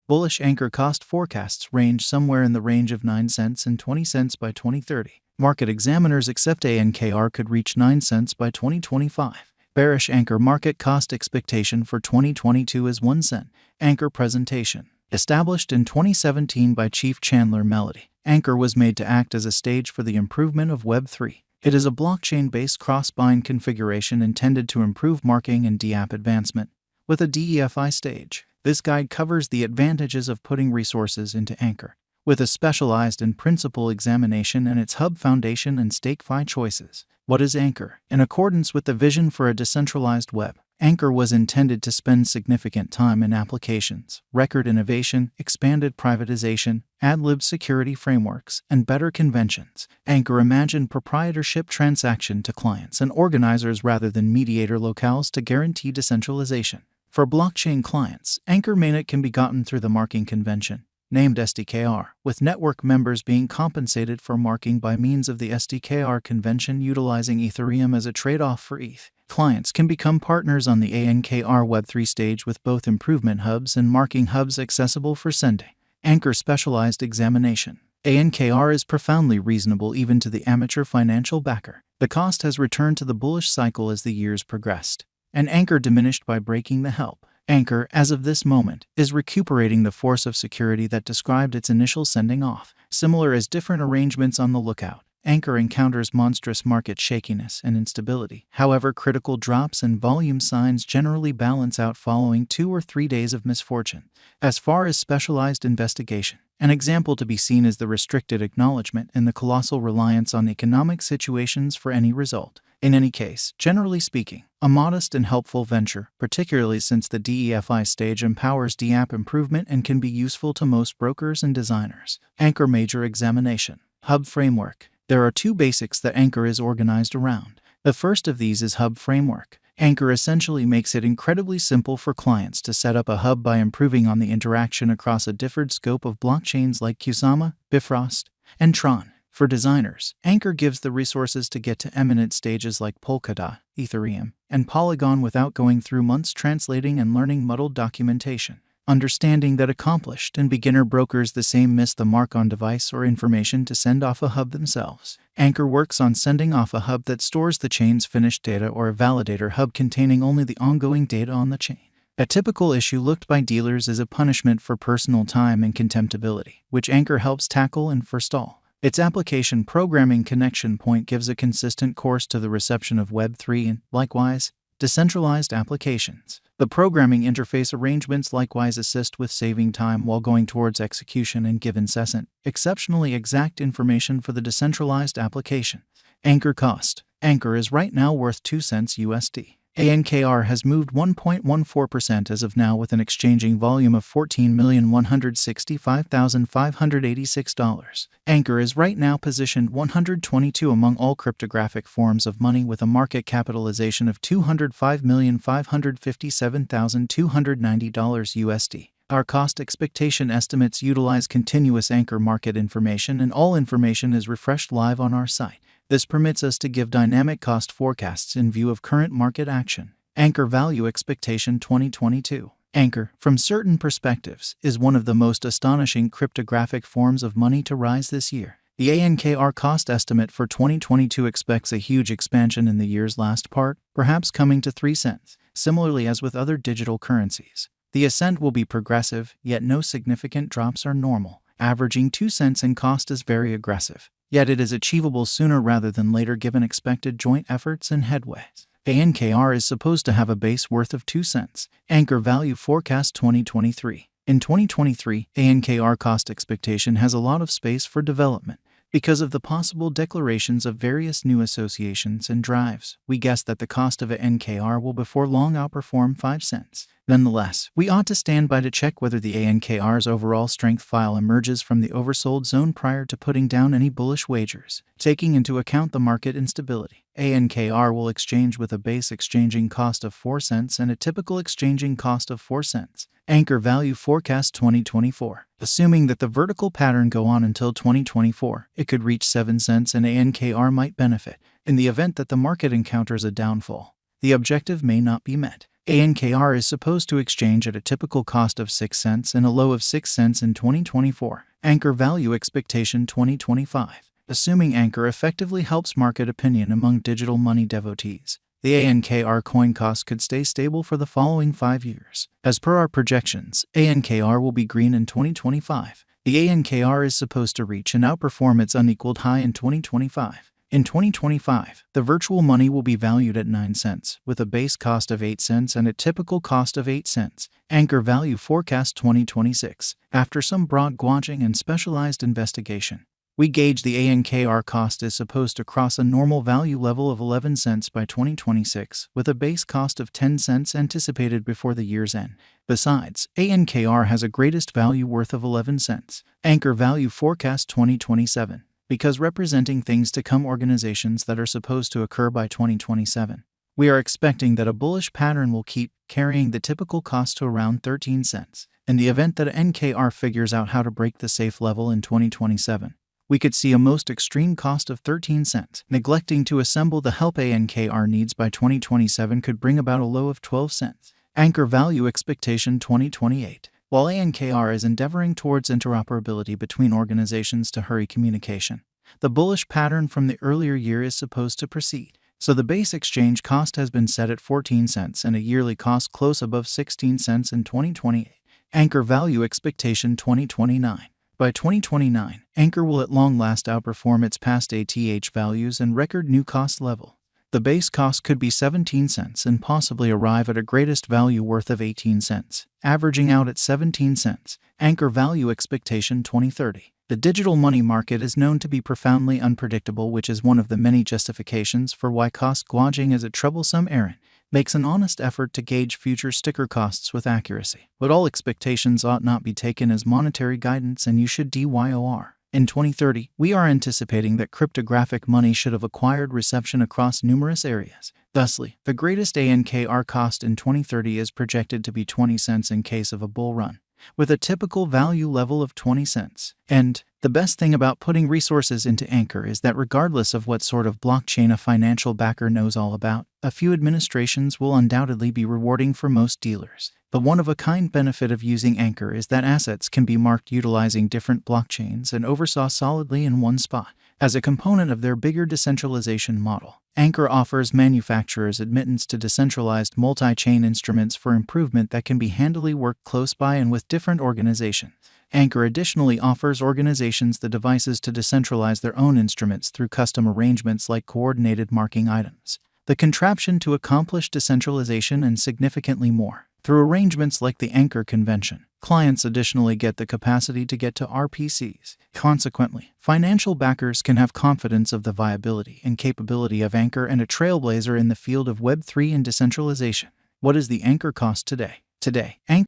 Bullish Ankr cost forecasts range somewhere in the range of 9 cents and 20 cents by 2030. Market examiners accept Ankr could reach 9 cents by 2025. Bearish Ankr market cost expectation for 2022 is 1 cent. Ankr presentation. Established in 2017 by Chief Chandler Melody, Ankr was made to act as a stage for the improvement of Web3. It is a blockchain-based cross-bind configuration intended to improve marking and DApp advancement. With a DeFi stage, this guide covers the advantages of putting resources into Ankr, with a specialized and principal examination and its hub foundation and StakeFi choices. What is Ankr? In accordance with the vision for a decentralized web, Ankr was intended to spend significant time in applications, record innovation, expanded privatization, ad-lib security frameworks, and better conventions. Ankr imagined proprietorship transaction to clients and organizers rather than mediator locales to guarantee decentralization. For blockchain clients, Ankr mainnet can be gotten through the marking convention, named SDKR, with network members being compensated for marking by means of the SDKR convention utilizing Ethereum as a trade-off for ETH. Clients can become partners on the Ankr Web3 stage with both improvement hubs and marking hubs accessible for sending. Ankr specialized examination. Ankr is profoundly reasonable even to the amateur financial backer. The cost has returned to the bullish cycle as the years progressed, and Ankr diminished by breaking the help. Ankr, as of this moment, is recuperating the force of security that described its initial sending off. Similar as different arrangements on the lookout, Ankr encounters monstrous market shakiness and instability. However, critical drops and volume signs generally balance out following 2 or 3 days of misfortune. As far as specialized investigation, an example to be seen is the restricted acknowledgement and the colossal reliance on economic situations for any result. In any case, generally speaking, a modest and helpful venture, particularly since the DeFi stage empowers DApp improvement and can be useful to most brokers and designers. Ankr major examination. Hub framework. There are 2 basics that Ankr is organized around. The first of these is hub framework. Ankr essentially makes it incredibly simple for clients to set up a hub by improving on the interaction across a differed scope of blockchains like Kusama, Bifrost, and Tron. For designers, Ankr gives the resources to get to eminent stages like Polkadot, Ethereum, and Polygon without going through months translating and learning muddled documentation. Understanding that accomplished and beginner brokers the same miss the mark on device or information to send off a hub themselves. Ankr works on sending off a hub that stores the chain's finished data or a validator hub containing only the ongoing data on the chain. A typical issue looked by dealers is a punishment for personal time and contemptibility, which Ankr helps tackle and forestall. Its application programming connection point gives a consistent course to the reception of Web3 and, likewise, decentralized applications. The programming interface arrangements likewise assist with saving time while going towards execution and give incessant, exceptionally exact information for the decentralized application. Ankr cost. Ankr is right now worth 2 cents USD. Ankr has moved 1.14% as of now with an exchanging volume of $14,165,586. Ankr is right now positioned 122 among all cryptographic forms of money with a market capitalization of $205,557,290 USD. Our cost expectation estimates utilize continuous Ankr market information, and all information is refreshed live on our site. This permits us to give dynamic cost forecasts in view of current market action. Ankr value expectation 2022. Ankr, from certain perspectives, is one of the most astonishing cryptographic forms of money to rise this year. The Ankr cost estimate for 2022 expects a huge expansion in the year's last part, perhaps coming to 3 cents. Similarly as with other digital currencies, the ascent will be progressive, yet no significant drops are normal. Averaging 2 cents in cost is very aggressive, yet it is achievable sooner rather than later given expected joint efforts and headways. Ankr is supposed to have a base worth of 2 cents. Ankr value forecast 2023. In 2023, Ankr cost expectation has a lot of space for development. Because of the possible declarations of various new associations and drives, we guess that the cost of Ankr will before long outperform 5 cents. Nonetheless, we ought to stand by to check whether the Ankr's overall strength file emerges from the oversold zone prior to putting down any bullish wagers. Taking into account the market instability, Ankr will exchange with a base exchanging cost of 4 cents and a typical exchanging cost of 4 cents. Ankr value forecast 2024. Assuming that the vertical pattern go on until 2024, it could reach 7 cents and Ankr might benefit. In the event that the market encounters a downfall, the objective may not be met. Ankr is supposed to exchange at a typical cost of 6 cents and a low of 6 cents in 2024. Ankr Value Expectation 2025. Assuming Ankr effectively helps market opinion among digital money devotees, the Ankr coin cost could stay stable for the following 5 years. As per our projections, Ankr will be green in 2025. The Ankr is supposed to reach and outperform its unequaled high in 2025. In 2025, the virtual money will be valued at 9 cents, with a base cost of 8 cents and a typical cost of 8 cents. Ankr Value Forecast 2026. After some broad gauging and specialized investigation, we gauge the Ankr cost is supposed to cross a normal value level of 11 cents by 2026, with a base cost of 10 cents anticipated before the year's end. Besides, Ankr has a greatest value worth of 11 cents. Ankr Value Forecast 2027. Because representing things to come, organizations that are supposed to occur by 2027. We are expecting that a bullish pattern will keep carrying the typical cost to around 13 cents. In the event that Ankr figures out how to break the safe level in 2027, we could see a most extreme cost of 13 cents. Neglecting to assemble the help Ankr needs by 2027 could bring about a low of 12 cents. Ankr Value Expectation 2028. While Ankr is endeavoring towards interoperability between organizations to hurry communication, the bullish pattern from the earlier year is supposed to proceed. So the base exchange cost has been set at 14 cents and a yearly cost close above 16 cents in 2028. Ankr Value Expectation 2029. By 2029, Ankr will at long last outperform its past ATH values and record new cost level. The base cost could be 17 cents and possibly arrive at a greatest value worth of 18 cents, averaging out at 17 cents. Ankr Value Expectation 2030. The digital money market is known to be profoundly unpredictable, which is one of the many justifications for why cost gauging is a troublesome errand. Makes an honest effort to gauge future sticker costs with accuracy. But all expectations ought not be taken as monetary guidance, and you should DYOR. In 2030, we are anticipating that cryptographic money should have acquired reception across numerous areas. Thusly, the greatest Ankr cost in 2030 is projected to be 20 cents in case of a bull run, with a typical value level of 20 cents. And the best thing about putting resources into Ankr is that regardless of what sort of blockchain a financial backer knows all about, a few administrations will undoubtedly be rewarding for most dealers. The one-of-a-kind benefit of using Ankr is that assets can be marked utilizing different blockchains and oversaw solidly in one spot. As a component of their bigger decentralization model, Ankr offers manufacturers admittance to decentralized multi-chain instruments for improvement that can be handily worked close by and with different organizations. Ankr additionally offers organizations the devices to decentralize their own instruments through custom arrangements like coordinated marking items, the contraption to accomplish decentralization, and significantly more. Through arrangements like the Ankr convention, clients additionally get the capacity to get to RPCs. Consequently, financial backers can have confidence of the viability and capability of Ankr and a trailblazer in the field of Web3 and decentralization. What is the Ankr cost today? Today, Ankr